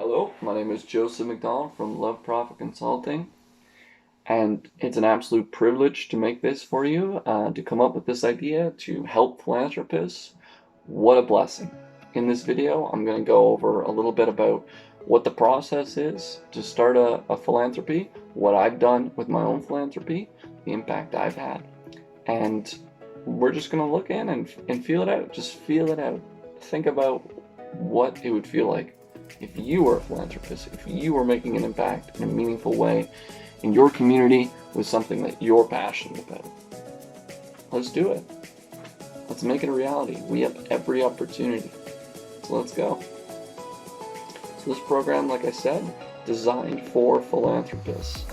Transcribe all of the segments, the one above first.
Hello, my name is Joseph McDonald from Loveprofitconsulting, and it's an absolute privilege to make this for you, to come up with this idea to help philanthropists. What a blessing. In this video, I'm going to go over a little bit about what the process is to start a philanthropy, what I've done with my own philanthropy, the impact I've had, and we're just going to look in and feel it out. Just feel it out. Think about what it would feel like if you were a philanthropist, if you were making an impact in a meaningful way in your community with something that you're passionate about. Let's do it. Let's make it a reality. We have every opportunity. So let's go. So this program, like I said, designed for philanthropists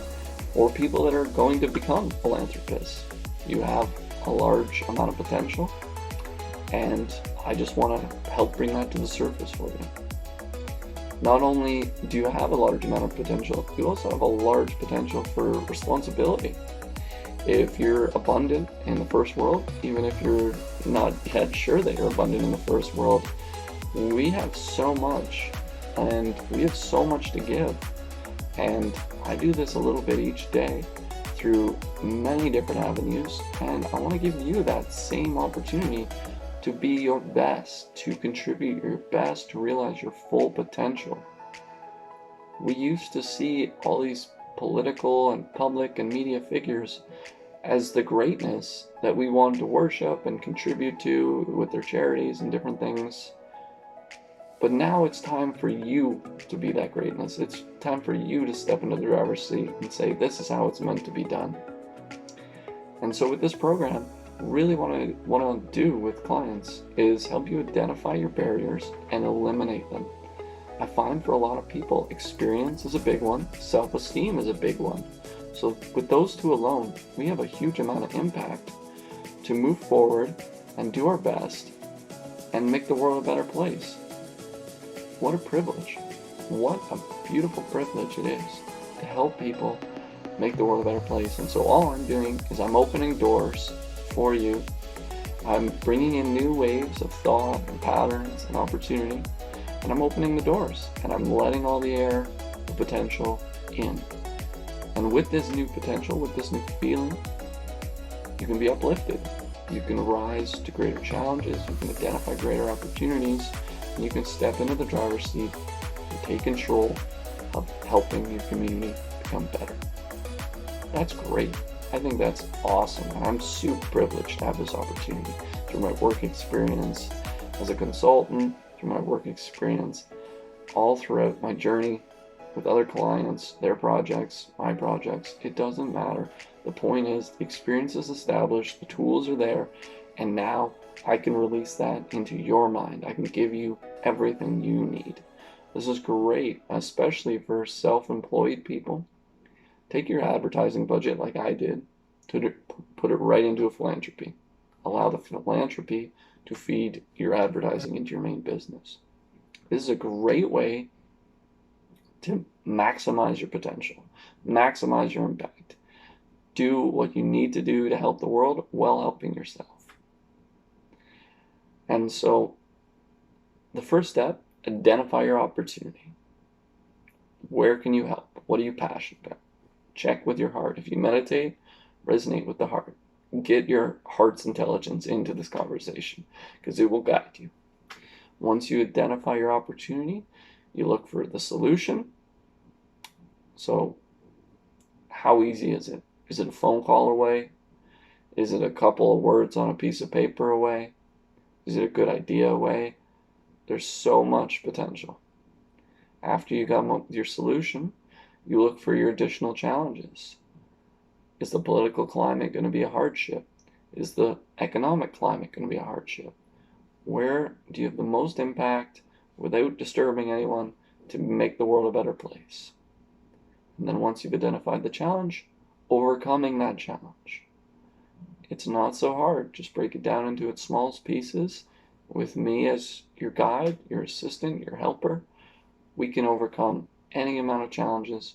or people that are going to become philanthropists. You have a large amount of potential, and I just want to help bring that to the surface for you. Not only do you have a large amount of potential, you also have a large potential for responsibility. If you're abundant in the first world, even if you're not yet sure that you're abundant in the first world, we have so much, and we have so much to give. And I do this a little bit each day through many different avenues, and I want to give you that same opportunity to be your best, to contribute your best, to realize your full potential. We used to see all these political and public and media figures as the greatness that we wanted to worship and contribute to with their charities and different things. But now it's time for you to be that greatness. It's time for you to step into the driver's seat and say, this is how it's meant to be done. And so with this program, really what I want to do with clients is help you identify your barriers and eliminate them. I find for a lot of people, experience is a big one, self-esteem is a big one. So with those two alone, we have a huge amount of impact to move forward and do our best and make the world a better place. What a privilege. What a beautiful privilege it is to help people make the world a better place. And so all I'm doing is I'm opening doors for you. I'm bringing in new waves of thought and patterns and opportunity, and I'm opening the doors, and I'm letting all the air, the potential in. And with this new potential, with this new feeling, you can be uplifted. You can rise to greater challenges, you can identify greater opportunities, and you can step into the driver's seat and take control of helping your community become better. That's great. I think that's awesome, and I'm super privileged to have this opportunity through my work experience as a consultant, through my work experience all throughout my journey with other clients, their projects, my projects. It doesn't matter. The point is, the experience is established, the tools are there, and now I can release that into your mind. I can give you everything you need. This is great, especially for self-employed people. Take your advertising budget like I did, to put it right into a philanthropy. Allow the philanthropy to feed your advertising into your main business. This is a great way to maximize your potential, maximize your impact. Do what you need to do to help the world while helping yourself. And so, the first step, identify your opportunity. Where can you help? What are you passionate about? Check with your heart. If you meditate, resonate with the heart. Get your heart's intelligence into this conversation because it will guide you. Once you identify your opportunity, you look for the solution. So, how easy is it? Is it a phone call away? Is it a couple of words on a piece of paper away? Is it a good idea away? There's so much potential. After you come up with your solution, you look for your additional challenges. Is the political climate going to be a hardship? Is the economic climate going to be a hardship? Where do you have the most impact without disturbing anyone to make the world a better place? And then once you've identified the challenge, overcoming that challenge. It's not so hard. Just break it down into its smallest pieces. With me as your guide, your assistant, your helper, we can overcome any amount of challenges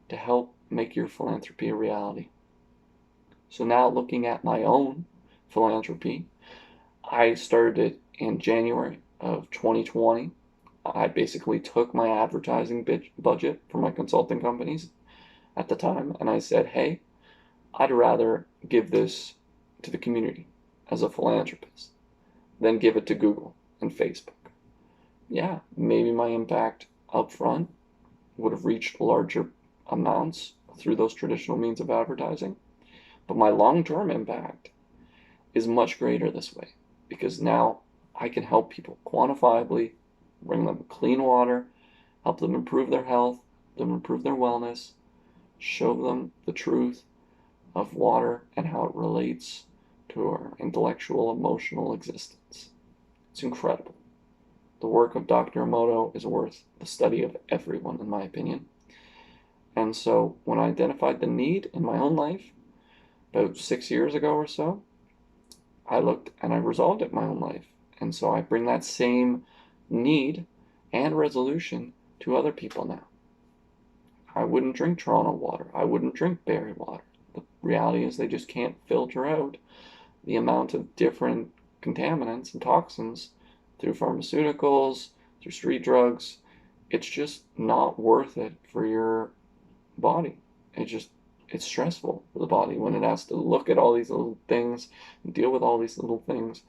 to help make your philanthropy a reality. So now looking at my own philanthropy, I started it in January of 2020. I basically took my advertising budget for my consulting companies at the time, and I said, hey, I'd rather give this to the community as a philanthropist than give it to Google and Facebook. Yeah, maybe my impact up front would have reached larger amounts through those traditional means of advertising, but my long-term impact is much greater this way, because now I can help people quantifiably, bring them clean water, help them improve their health, help them improve their wellness, show them the truth of water and how it relates to our intellectual, emotional existence. It's incredible. The work of Dr. Emoto is worth the study of everyone, in my opinion. And so when I identified the need in my own life, about 6 years ago or so, I looked and I resolved it in my own life. And so I bring that same need and resolution to other people now. I wouldn't drink Toronto water. I wouldn't drink Barrie water. The reality is they just can't filter out the amount of different contaminants and toxins through pharmaceuticals, through street drugs. It's just not worth it for your body. It's stressful for the body when it has to look at all these little things and deal with all these little things.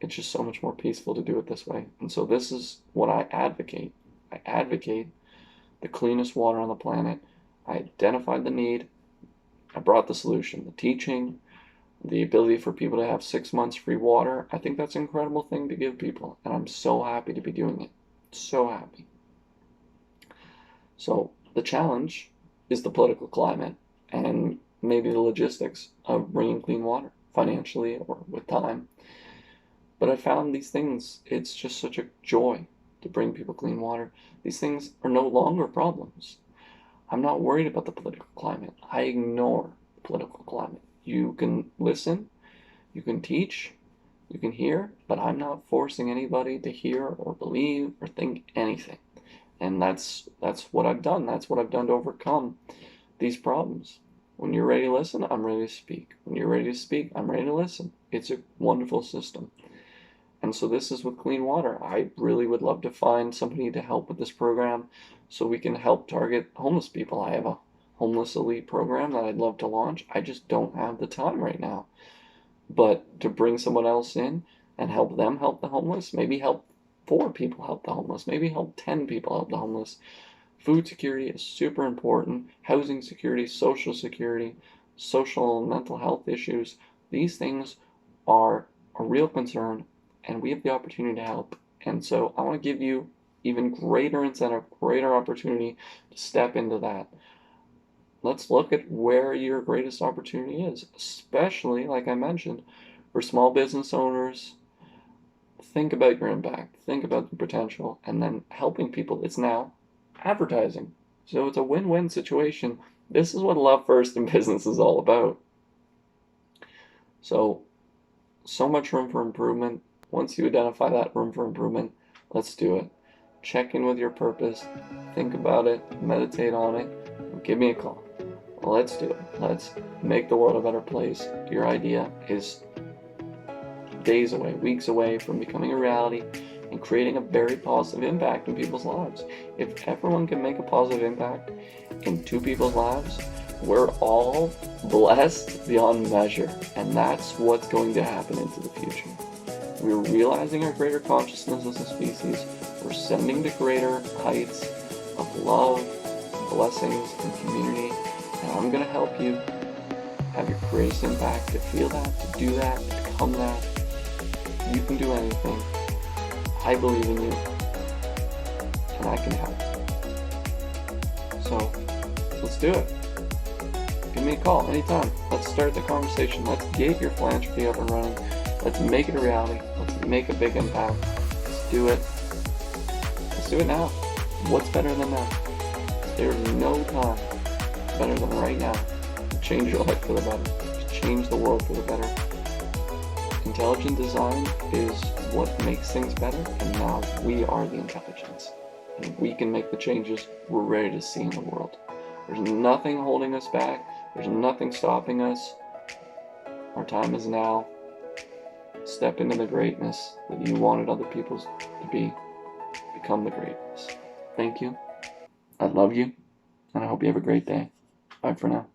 It's just so much more peaceful to do it this way. And so this is what I advocate. I advocate the cleanest water on the planet. I identified the need. I brought the solution, the teaching, the ability for people to have 6 months free water. I think that's an incredible thing to give people, and I'm so happy to be doing it. So happy. So the challenge is the political climate and maybe the logistics of bringing clean water, financially or with time. But I found these things, it's just such a joy to bring people clean water. These things are no longer problems. I'm not worried about the political climate. I ignore the political climate. You can listen, you can teach, you can hear, but I'm not forcing anybody to hear or believe or think anything. And that's what I've done. That's what I've done to overcome these problems. When you're ready to listen, I'm ready to speak. When you're ready to speak, I'm ready to listen. It's a wonderful system. And so this is with clean water. I really would love to find somebody to help with this program so we can help target homeless people. I have a homeless elite program that I'd love to launch. I just don't have the time right now. But to bring someone else in and help them help the homeless, maybe help 4 people help the homeless, maybe help 10 people help the homeless. Food security is super important. Housing security, social and mental health issues. These things are a real concern, and we have the opportunity to help. And so I want to give you even greater incentive, greater opportunity to step into that. Let's look at where your greatest opportunity is, especially, like I mentioned, for small business owners. Think about your impact, think about the potential, and then helping people. It's now advertising. So it's a win-win situation. This is what Love First in business is all about. So much room for improvement. Once you identify that room for improvement, let's do it. Check in with your purpose, think about it, meditate on it, and give me a call. Let's do it. Let's make the world a better place. Your idea is days away, weeks away from becoming a reality and creating a very positive impact in people's lives. If everyone can make a positive impact in 2 people's lives, we're all blessed beyond measure, and that's what's going to happen into the future. We're realizing our greater consciousness as a species. We're ascending to greater heights of love, blessings, and community, and I'm going to help you have your greatest impact, to feel that, to do that, to become that. You can do anything. I believe in you, and I can help. So, let's do it. Give me a call anytime. Let's start the conversation. Let's get your philanthropy up and running. Let's make it a reality. Let's make a big impact. Let's do it. Let's do it now. What's better than now? There's no time better than right now to change your life for the better, to change the world for the better. Intelligent design is what makes things better, and now we are the intelligence. And we can make the changes we're ready to see in the world. There's nothing holding us back. There's nothing stopping us. Our time is now. Step into the greatness that you wanted other people to be become the greatest. Thank you. I love you. And I hope you have a great day. Bye for now.